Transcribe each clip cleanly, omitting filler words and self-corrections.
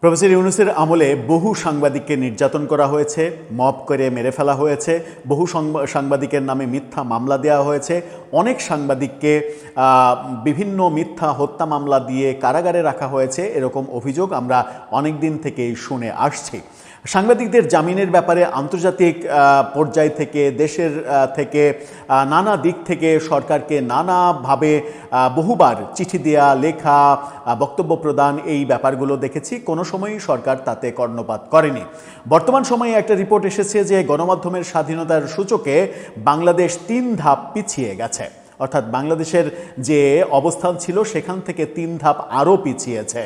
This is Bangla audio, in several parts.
প্রফেসর ইউনূসের আমলে বহু সাংবাদিককে নির্যাতন করা হয়েছে, মব করে মেরে ফেলা হয়েছে, বহু সাংবাদিকের নামে মিথ্যা মামলা দেওয়া হয়েছে, অনেক সাংবাদিককে বিভিন্ন মিথ্যা হত্যা মামলা দিয়ে কারাগারে রাখা হয়েছে। এরকম অভিযোগ আমরা অনেক দিন থেকেই শুনে আসছি। সাংবাদিকদের জামিনের ব্যাপারে আন্তর্জাতিক পর্যায় থেকে, দেশের থেকে, নানা দিক থেকে সরকারকে নানাভাবে বহুবার চিঠি দেয়া, লেখা, বক্তব্য প্রদান, এই ব্যাপারগুলো দেখেছি। কোনো সময়ই সরকার তাতে কর্ণপাত করেনি। বর্তমান সময়ে একটা রিপোর্ট এসেছে যে গণমাধ্যমের স্বাধীনতার সূচকে বাংলাদেশ 3 ধাপ পিছিয়ে গেছে। অর্থাৎ বাংলাদেশের যে অবস্থান ছিল সেখান থেকে 3 ধাপ আরও পিছিয়েছে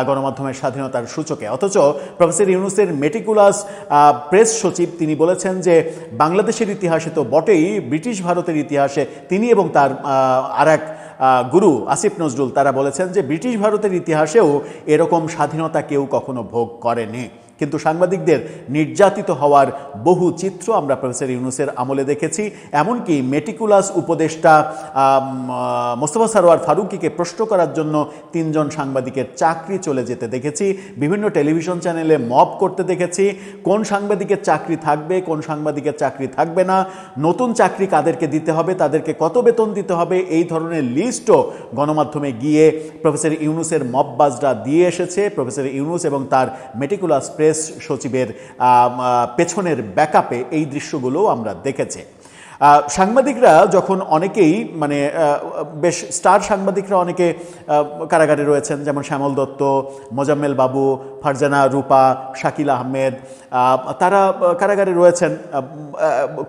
গণমাধ্যমের স্বাধীনতার সূচকে। অথচ প্রফেসর ইউনূসের মেটিকুলাস প্রেস সচিব তিনি বলেছেন যে বাংলাদেশের ইতিহাসে তো বটেই, ব্রিটিশ ভারতের ইতিহাসে তিনি এবং তার আরেক গুরু আসিফ নজরুল তারা বলেছেন যে ব্রিটিশ ভারতের ইতিহাসেও এরকম স্বাধীনতা কেউ কখনো ভোগ করেনি। কিন্তু সাংবাদিকদের নির্যাতিত হওয়ার বহু চিত্র আমরা প্রফেসর ইউনূসের আমলে দেখেছি। এমনকি মেটিকুলাস উপদেষ্টা মোস্তফা সরওয়ার ফারুকীকে প্রশ্ন করার জন্য 3 জন সাংবাদিকের চাকরি চলে যেতে দেখেছি। বিভিন্ন টেলিভিশন চ্যানেলে মব করতে দেখেছি। কোন সাংবাদিকের চাকরি থাকবে, কোন সাংবাদিকের চাকরি থাকবে না, নতুন চাকরি কাদেরকে দিতে হবে, তাদেরকে কত বেতন দিতে হবে, এই ধরনের লিস্টও গণমাধ্যমে গিয়ে প্রফেসর ইউনূসের মববাজরা দিয়ে এসেছে। প্রফেসর ইউনূস এবং তার মেটিকুলাস প্রেস সচিবের পেছনের ব্যাকআপে এই দৃশ্যগুলো আমরা দেখেছি। সাংবাদিকরা যখন অনেকেই বেশ স্টার সাংবাদিকরা অনেকে কারাগারে রয়েছেন, যেমন শ্যামল দত্ত, মোজাম্মেল বাবু, ফারজানা রূপা, শাকিল আহমেদ, তারা কারাগারে রয়েছেন।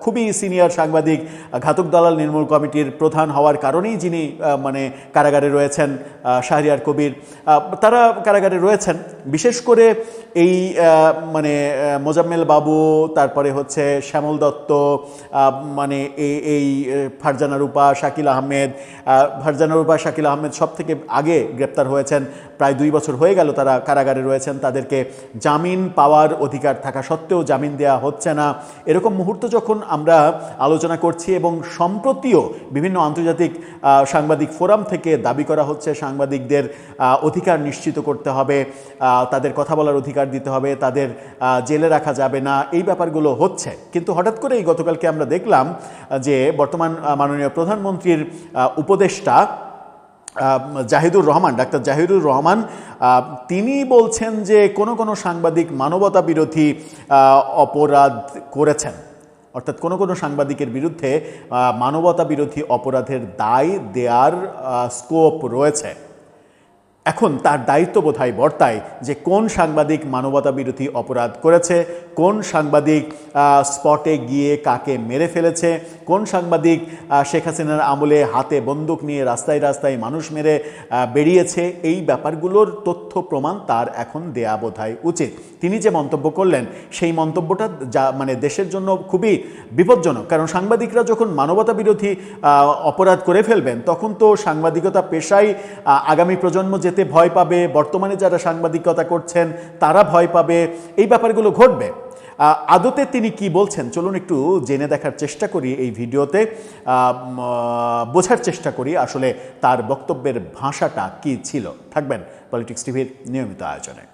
খুবই সিনিয়র সাংবাদিক, ঘাতক দালাল নির্মূল কমিটির প্রধান হওয়ার কারণেই যিনি কারাগারে রয়েছেন, শাহরিয়ার কবির, তারা কারাগারে রয়েছেন। বিশেষ করে এই মোজাম্মেল বাবু, তারপরে হচ্ছে শ্যামল দত্ত, এই ফারজানা রূপা, শাকিল আহমেদ। ফারজানা রূপা, শাকিল আহমেদ সব থেকে আগে গ্রেপ্তার হয়েছেন, প্রায় 2 বছর হয়ে গেল তারা কারাগারে রয়েছেন। তাদেরকে জামিন পাওয়ার অধিকার থাকা সত্ত্বেও জামিন দেওয়া হচ্ছে না। এরকম মুহূর্ত যখন আমরা আলোচনা করছি এবং সম্প্রতিও বিভিন্ন আন্তর্জাতিক সাংবাদিক ফোরাম থেকে দাবি করা হচ্ছে সাংবাদিকদের অধিকার নিশ্চিত করতে হবে, তাদের কথা বলার অধিকার দিতে হবে, তাদের জেলে রাখা যাবে না, এই ব্যাপারগুলো হচ্ছে। কিন্তু হঠাৎ করেই গতকালকে আমরা দেখলাম যে বর্তমান মাননীয় প্রধানমন্ত্রীর উপদেষ্টা জাহিদুর রহমান, ডাক্তার জাহিদুর রহমান, তিনি বলছেন যে কোনো সাংবাদিক মানবতা বিরোধী অপরাধ করেছেন। অর্থাৎ কোনো সাংবাদিকের বিরুদ্ধে মানবতা বিরোধী অপরাধের দায় দেওয়ার স্কোপ রয়েছে। এখন তার দায়িত্ব বোধহয় বর্তায় যে কোন সাংবাদিক মানবতা বিরোধী অপরাধ করেছে, কোন সাংবাদিক স্পটে গিয়ে কাকে মেরে ফেলেছে, কোন সাংবাদিক শেখ হাসিনার আমলে হাতে বন্দুক নিয়ে রাস্তায় রাস্তায় মানুষ মেরে বেরিয়েছে। এই ব্যাপারগুলোর তথ্য প্রমাণ তার এখন দেয়া বোধহয় উচিত। তিনি যে মন্তব্য করলেন সেই মন্তব্যটা দেশের জন্য খুবই বিপজ্জনক। কারণ সাংবাদিকরা যখন মানবতা বিরোধী অপরাধ করে ফেলবেন তখন তো সাংবাদিকতা পেশায় আগামী প্রজন্ম যেতে ভয় পাবে, বর্তমানে যারা সাংবাদিকতা করছেন তারা ভয় পাবে, এই ব্যাপারগুলো ঘটবে। আদতে তিনি কি বলছেন চলুন একটু জেনে দেখার চেষ্টা করি, এই ভিডিওতে বোঝার চেষ্টা করি আসলে তার বক্তব্যের ভাষাটা কি ছিল। থাকবেন পলিটিক্স টিভির নিয়মিত আয়োজনে।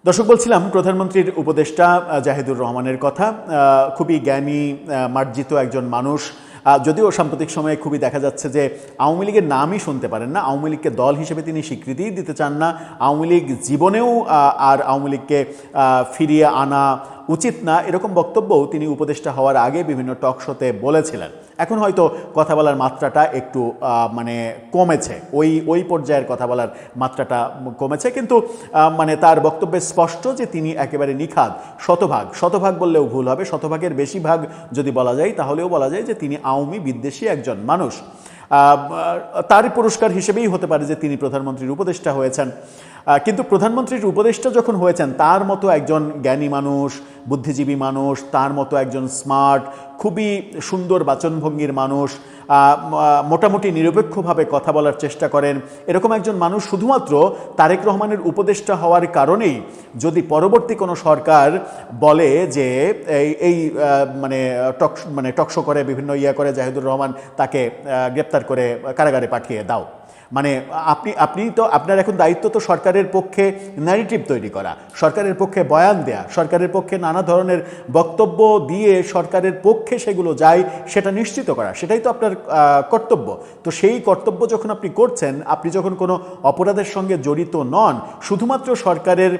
দর্শক, বলছিলাম প্রধানমন্ত্রীর উপদেষ্টা জাহিদুর রহমানের কথা। খুবই জ্ঞানী, মার্জিত একজন মানুষ। যদিও সাম্প্রতিক সময়ে খুবই দেখা যাচ্ছে যে আওয়ামী লীগের নামই শুনতে পারেন না, আওয়ামী লীগকে দল হিসেবে তিনি স্বীকৃতিই দিতে চান না। আওয়ামী লীগ জীবনেও আর আওয়ামী লীগকে ফিরিয়ে আনা উচিত না, এরকম বক্তব্যও তিনি উপদেষ্টা হওয়ার আগে বিভিন্ন টক শোতে বলেছিলেন। এখন হয়তো কথা বলার মাত্রাটা একটু কমেছে, ওই পর্যায়ের কথা বলার মাত্রাটা কমেছে। কিন্তু তার বক্তব্যে স্পষ্ট যে তিনি একেবারে নিখাদ, শতভাগ বললেও ভুল হবে, শতভাগের বেশি ভাগ যদি বলা যায় তাহলেও বলা যায় যে তিনি আওয়ামী বিদ্বেষী একজন মানুষ। তার পুরস্কার হিসেবেই হতে পারে যে তিনি প্রধানমন্ত্রীর উপদেষ্টা হয়েছেন। কিন্তু প্রধানমন্ত্রীর উপদেষ্টা যখন হয়েছেন তার মতো একজন জ্ঞানী মানুষ, বুদ্ধিজীবী মানুষ, তার মতো একজন স্মার্ট, খুবই সুন্দর বাচনভঙ্গির মানুষ, মোটামুটি নিরপেক্ষভাবে কথা বলার চেষ্টা করেন, এরকম একজন মানুষ শুধুমাত্র তারেক রহমানের উপদেষ্টা হওয়ার কারণেই যদি পরবর্তী কোনো সরকার বলে যে এই মানে টকশো করে বিভিন্ন করে জাহিদুর রহমান তাকে গ্রেপ্তার করে কারাগারে পাঠিয়ে দাও, মানে আপনি তো আপনার এখন দায়িত্ব তো সরকারের পক্ষে ন্যারেটিভ তৈরি করা, সরকারের পক্ষে বয়ান দেয়া, সরকারের পক্ষে নানা ধরনের বক্তব্য দিয়ে সরকারের পক্ষে সেগুলো যায় সেটা নিশ্চিত করা, সেটাই তো আপনার কর্তব্য। তো সেই কর্তব্য যখন আপনি করছেন, আপনি যখন কোনো অপরাধের সঙ্গে জড়িত নন, শুধুমাত্র সরকারের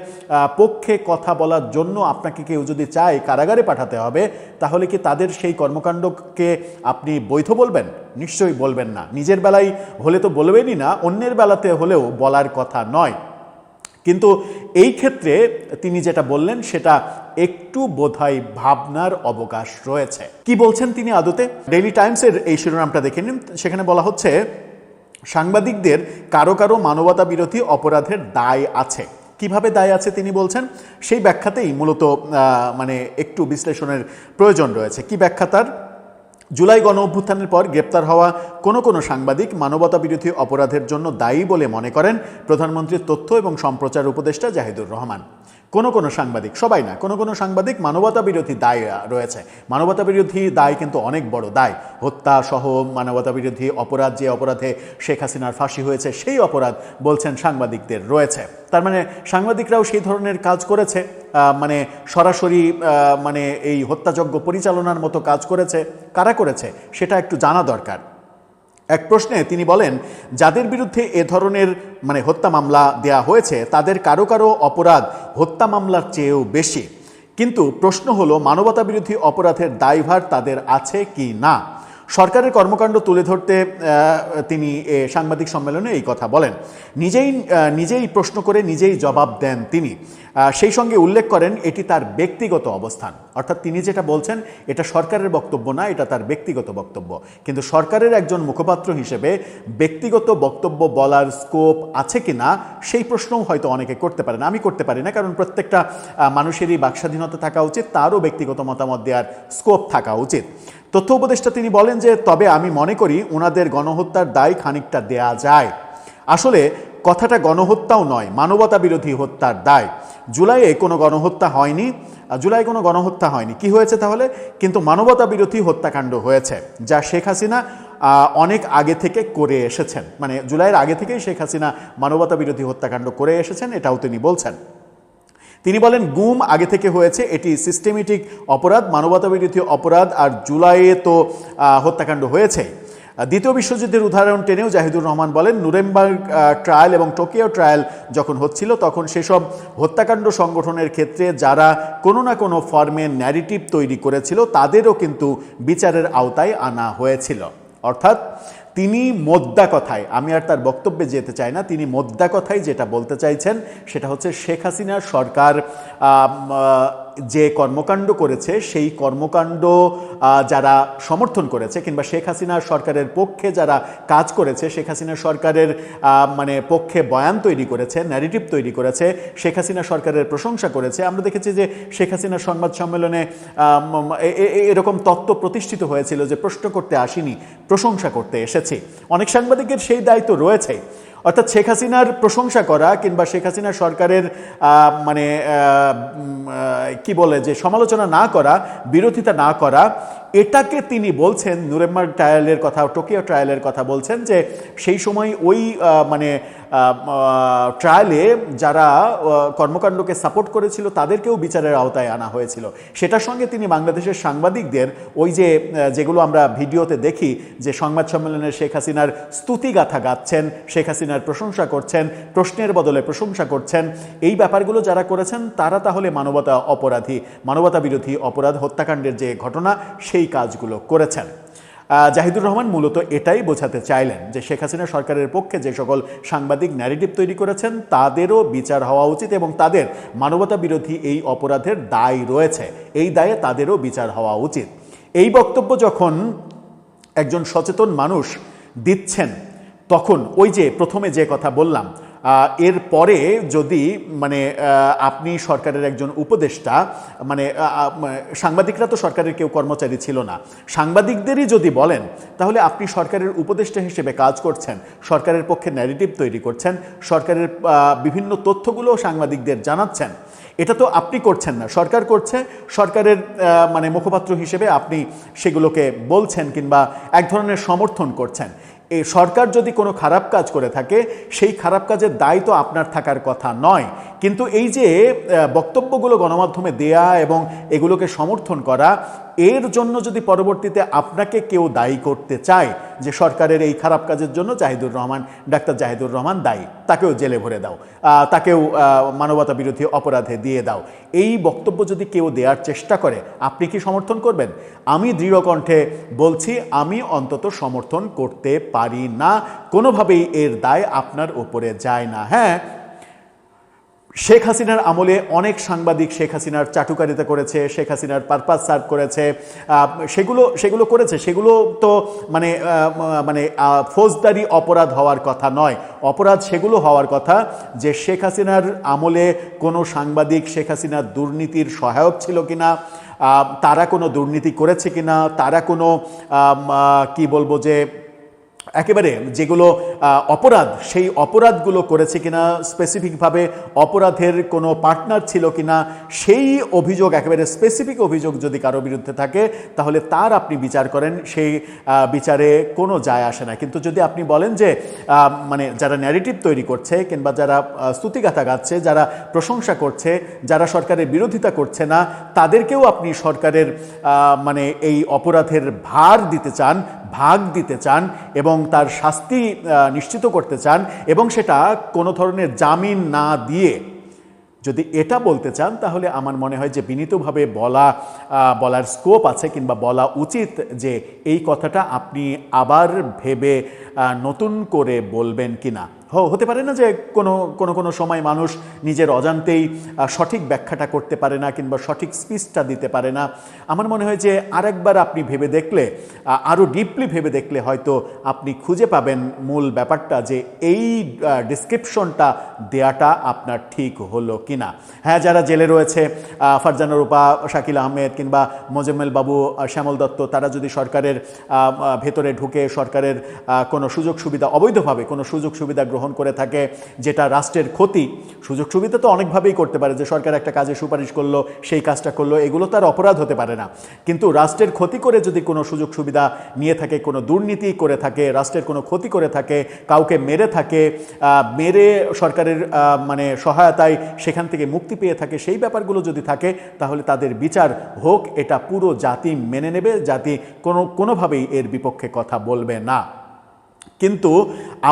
পক্ষে কথা বলার জন্য আপনাকে কেউ যদি চায় কারাগারে পাঠাতে হবে, তাহলে কি তাদের সেই কর্মকাণ্ডকে আপনি বৈধ বলবেন? নিশ্চয়ই বলবেন না। নিজের বেলায় হলে তো বলবেনই না, অন্যের বেলাতে হলেও বলার কথা নয়। কিন্তু এই ক্ষেত্রে তিনি যেটা বললেন সেটা একটু বোধহয় ভাবনার অবকাশ রয়েছে। কি বলছেন তিনি আদতে? ডেইলি টাইমসের এই শিরোনামটা দেখে নিন, সেখানে বলা হচ্ছে সাংবাদিকদের কারো কারো মানবতা বিরোধী অপরাধের দায় আছে। কিভাবে দায় আছে তিনি বলছেন, সেই ব্যাখ্যাতেই মূলত মানে একটু বিশ্লেষণের প্রয়োজন রয়েছে। কি ব্যাখ্যা তার? জুলাই গণ অভ্যুত্থানের পর গ্রেপ্তার হওয়া কোনো সাংবাদিক মানবতা বিরোধী অপরাধের জন্য দায়ী বলে মনে করেন প্রধানমন্ত্রীর তথ্য এবং সম্প্রচার উপদেষ্টা জাহিদুর রহমান। কোনো সাংবাদিক, সবাই না, কোনো সাংবাদিক মানবতা বিরোধী দায় রয়েছে। মানবতা বিরোধী দায় কিন্তু অনেক বড় দায়, হত্যা সহ মানবতা বিরোধী অপরাধ, যে অপরাধে শেখ হাসিনার ফাঁসি হয়েছে সেই অপরাধ বলছেন সাংবাদিকদের রয়েছে। তার মানে সাংবাদিকরাও সেই ধরনের কাজ করেছে, মানে সরাসরি মানে এই হত্যাযজ্ঞ পরিচালনার মতো কাজ করেছে। কারা করেছে সেটা একটু জানা দরকার। এক প্রশ্নে তিনি বলেন, যাদের বিরুদ্ধে এ ধরনের মানে হত্যা মামলা দেয়া হয়েছে তাদের কারো কারো অপরাধ হত্যা মামলার চেয়েও বেশি, কিন্তু প্রশ্ন হলো মানবতা বিরোধী অপরাধের দায়ভার তাদের আছে কি না। সরকারের কর্মকাণ্ড তুলে ধরতে তিনি সাংবাদিক সম্মেলনে এই কথা বলেন। নিজেই প্রশ্ন করে নিজেই জবাব দেন তিনি। সেই সঙ্গে উল্লেখ করেন এটি তার ব্যক্তিগত অবস্থান, অর্থাৎ তিনি যেটা বলছেন এটা সরকারের বক্তব্য না, এটা তার ব্যক্তিগত বক্তব্য। কিন্তু সরকারের একজন মুখপাত্র হিসেবে ব্যক্তিগত বক্তব্য বলার স্কোপ আছে কি না সেই প্রশ্নও হয়তো অনেকে করতে পারেন। আমি করতে পারি না, কারণ প্রত্যেকটা মানুষেরই বাকস্বাধীনতা থাকা উচিত, তারও ব্যক্তিগত মতামত দেওয়ার স্কোপ থাকা উচিত। তথ্য উপদেষ্টা তিনি বলেন যে, তবে আমি মনে করি ওনাদের গণহত্যার দায় খানিকটা দেয়া যায়। আসলে কথাটা গণহত্যাও নয়, মানবতা বিরোধী হত্যার দায়। জুলাইয়ে কোনো গণহত্যা হয়নি, জুলাই কোনো গণহত্যা হয়নি। কি হয়েছে তাহলে? কিন্তু মানবতা বিরোধী হত্যাকাণ্ড হয়েছে, যা শেখ হাসিনা অনেক আগে থেকে করে এসেছেন। মানে জুলাইয়ের আগে থেকেই শেখ হাসিনা মানবতা বিরোধী হত্যাকাণ্ড করে এসেছেন, এটাও তিনি বলছেন। তিনি বলেন গুম আগে থেকে হয়েছে, এটি সিস্টেমেটিক অপরাধ, মানবতা বিরোধী অপরাধ, আর জুলাইয়ে তো হত্যাকাণ্ড হয়েছে। দ্বিতীয় বিশ্বযুদ্ধের উদাহরণ টেনেও জাহিদুর রহমান বলেন, নুরেমবার্গ ট্রায়াল এবং টোকিও ট্রায়াল যখন হচ্ছিল তখন সেসব হত্যাকাণ্ড সংগঠনের ক্ষেত্রে যারা কোনো না কোনো ফর্মে ন্যারেটিভ তৈরি করেছিল তাদেরও কিন্তু বিচারের আওতায় আনা হয়েছিল। অর্থাৎ তিনি মোদ্দা কথায়, আমি আর তার বক্তব্যে যেতে চাই না, তিনি মোদ্দা কথায় যেটা বলতে চাইছেন সেটা হচ্ছে শেখ হাসিনার সরকার যে কর্মকাণ্ড করেছে সেই কর্মকাণ্ড যারা সমর্থন করেছে কিংবা শেখ হাসিনার সরকারের পক্ষে যারা কাজ করেছে, শেখ হাসিনার সরকারের মানে পক্ষে বয়ান তৈরি করেছে, ন্যারেটিভ তৈরি করেছে, শেখ হাসিনা সরকারের প্রশংসা করেছে। আমরা দেখেছি যে শেখ হাসিনার সংবাদ সম্মেলনে এরকম তত্ত্ব প্রতিষ্ঠিত হয়েছিল যে প্রশ্ন করতে আসিনি, প্রশংসা করতে এসেছি। অনেক সাংবাদিকের সেই দায়িত্ব রয়েছে, অর্থাৎ শেখ হাসিনার প্রশংসা করা কিংবা শেখ হাসিনা সরকারের মানে কি বলে যে সমালোচনা না করা, বিরোধিতা না করা, এটাকে তিনি বলছেন নুরেমবার্গ ট্রায়ালের কথা, টোকিও ট্রায়ালের কথা বলছেন যে সেই সময় ওই মানে ট্রায়ালে যারা কর্মকাণ্ডকে সাপোর্ট করেছিল তাদেরকেও বিচারের আওতায় আনা হয়েছিল। সেটার সঙ্গে তিনি বাংলাদেশের সাংবাদিকদের ওই যে যেগুলো আমরা ভিডিওতে দেখি যে সংবাদ সম্মেলনে শেখ হাসিনার স্তুতিগাথা গাচ্ছেন, শেখ হাসিনার প্রশংসা করছেন, প্রশ্নের বদলে প্রশংসা করছেন, এই ব্যাপারগুলো যারা করেছেন তারা তাহলে মানবতা বিরোধী অপরাধ, হত্যাকাণ্ডের যে ঘটনা সেই কাজগুলো করেছেন। জাহিদুর রহমান মূলত এটাই বোঝাতে চাইলেন যে শেখ হাসিনা সরকারের পক্ষে যে সকল সাংবাদিক ন্যারেটিভ তৈরি করেছেন তাদেরও বিচার হওয়া উচিত এবং তাদের মানবতা বিরোধী এই অপরাধের দায় রয়েছে, এই দায়ে তাদেরও বিচার হওয়া উচিত। এই বক্তব্য যখন একজন সচেতন মানুষ দিচ্ছেন তখন ওই যে প্রথমে যে কথা বললাম, এরপরে যদি মানে আপনি সরকারের একজন উপদেষ্টা, মানে সাংবাদিকরা তো সরকারের কেউ কর্মচারী ছিল না, সাংবাদিকদেরই যদি বলেন, তাহলে আপনি সরকারের উপদেষ্টা হিসেবে কাজ করছেন, সরকারের পক্ষে ন্যারেটিভ তৈরি করছেন, সরকারের বিভিন্ন তথ্যগুলো সাংবাদিকদের জানাচ্ছেন। এটা তো আপনি করছেন না, সরকার করছে। সরকারের মানে মুখপাত্র হিসেবে আপনি সেগুলোকে বলছেন কিংবা এক ধরনের সমর্থন করছেন। এই সরকার যদি কোনো খারাপ কাজ করে থাকে, সেই খারাপ কাজের দায় তো আপনার থাকার কথা নয়। কিন্তু এই যে বক্তব্যগুলো গণমাধ্যমে দেয়া এবং এগুলোকে সমর্থন করা, এর জন্য যদি পরবর্তীতে আপনাকে কেউ দায়ী করতে চায় যে সরকারের এই খারাপ কাজের জন্য ডাক্তার জাহিদুর রহমান দায়ী, তাকেও জেলে ভরে দাও, তাকেও মানবতা বিরোধী অপরাধে দিয়ে দাও, এই বক্তব্য যদি কেউ দেওয়ার চেষ্টা করে, আপনি কি সমর্থন করবেন? আমি দৃঢ় কণ্ঠে বলছি, আমি অন্তত সমর্থন করতে পারি না। কোনোভাবেই এর দায় আপনার উপরে যায় না। হ্যাঁ, শেখ হাসিনার আমলে অনেক সাংবাদিক শেখ হাসিনার চাটুকারিতা করেছে, শেখ হাসিনার পারপাস সার্ভ করেছে, সেগুলো করেছে। সেগুলো তো মানে ফৌজদারি অপরাধ হওয়ার কথা নয়। অপরাধ সেগুলো হওয়ার কথা যে শেখ হাসিনার আমলে কোনো সাংবাদিক শেখ হাসিনার দুর্নীতির সহায়ক ছিল কিনা, তারা কোনো দুর্নীতি করেছে কিনা, তারা কোনো কি বলবো যে একেবারে যেগুলো অপরাধ, সেই অপরাধগুলো করেছে কিনা, স্পেসিফিকভাবে অপরাধের কোনো পার্টনার ছিল কিনা, সেই অভিযোগ, একেবারে স্পেসিফিক অভিযোগ যদি কারো বিরুদ্ধে থাকে, তাহলে তার আপনি বিচার করেন, সেই বিচারে কোনো যায় আসে না। কিন্তু যদি আপনি বলেন যে মানে যারা ন্যারেটিভ তৈরি করছে কিংবা যারা স্তুতিগাথা গাচ্ছে, যারা প্রশংসা করছে, যারা সরকারের বিরোধিতা করছে না, তাদেরকেও আপনি সরকারের মানে এই অপরাধের ভাগ দিতে চান এবং তার শাস্তি নিশ্চিত করতে চান, এবং সেটা কোনো ধরনের জামিন না দিয়ে যদি এটা বলতে চান, তাহলে আমার মনে হয় যে বিনীতভাবে বলার স্কোপ আছে কিংবা বলা উচিত যে এই কথাটা আপনি আবার ভেবে নতুন করে বলবেন কিনা। হতে পারে না যে কোনো সময় মানুষ নিজের অজান্তেই সঠিক ব্যাখ্যাটা করতে পারে না কিংবা সঠিক স্পিচটা দিতে পারে না। আমার মনে হয় যে আরেকবার আপনি ভেবে দেখলে, আরও ডিপলি ভেবে দেখলে হয়তো আপনি খুঁজে পাবেন মূল ব্যাপারটা, যে এই ডিসক্রিপশনটা দেয়াটা আপনার ঠিক হলো কিনা। হ্যাঁ, যারা জেলে রয়েছে, ফারজানা রূপা, শাকিল আহমেদ কিংবা মোজাম্মেল বাবু, শ্যামল দত্ত, তারা যদি সরকারের ভেতরে ঢুকে সরকারের কোনো সুযোগ সুবিধা, অবৈধভাবে কোনো সুযোগ সুবিধা গ্রহণ করে থাকে যেটা রাষ্ট্রের ক্ষতি, সুযোগ সুবিধা তো অনেকভাবেই করতে পারে, যে সরকার একটা কাজে সুপারিশ করলো, সেই কাজটা করলো, এগুলো তার অপরাধ হতে পারে না। কিন্তু রাষ্ট্রের ক্ষতি করে যদি কোনো সুযোগ সুবিধা নিয়ে থাকে, কোনো দুর্নীতি করে থাকে, রাষ্ট্রের কোনো ক্ষতি করে থাকে, কাউকে মেরে সরকারের মানে সহায়তায় সেখান থেকে মুক্তি পেয়ে থাকে, সেই ব্যাপারগুলো যদি থাকে, তাহলে তাদের বিচার হোক, এটা পুরো জাতি মেনে নেবে, জাতি কোনোভাবেই এর বিপক্ষে কথা বলবে না। কিন্তু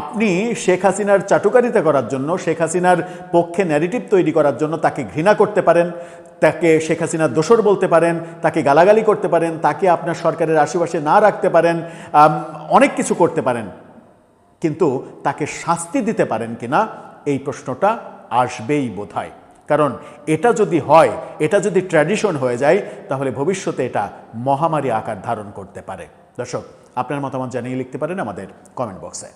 আপনি শেখ হাসিনার চাটুকারিতা করার জন্য, শেখ হাসিনার পক্ষে ন্যারেটিভ তৈরি করার জন্য তাকে ঘৃণা করতে পারেন, তাকে শেখ হাসিনার দোসর বলতে পারেন, তাকে গালাগালি করতে পারেন, তাকে আপনার সরকারের আশেপাশে না রাখতে পারেন, অনেক কিছু করতে পারেন, কিন্তু তাকে শাস্তি দিতে পারেন কিনা, এই প্রশ্নটা আসবেই বোধহয়। কারণ এটা যদি হয়, এটা যদি ট্র্যাডিশন হয়ে যায়, তাহলে ভবিষ্যতে এটা মহামারী আকার ধারণ করতে পারে। দর্শক, আপনার মতামত জানিয়ে লিখতে পারেন আমাদের কমেন্ট বক্সে।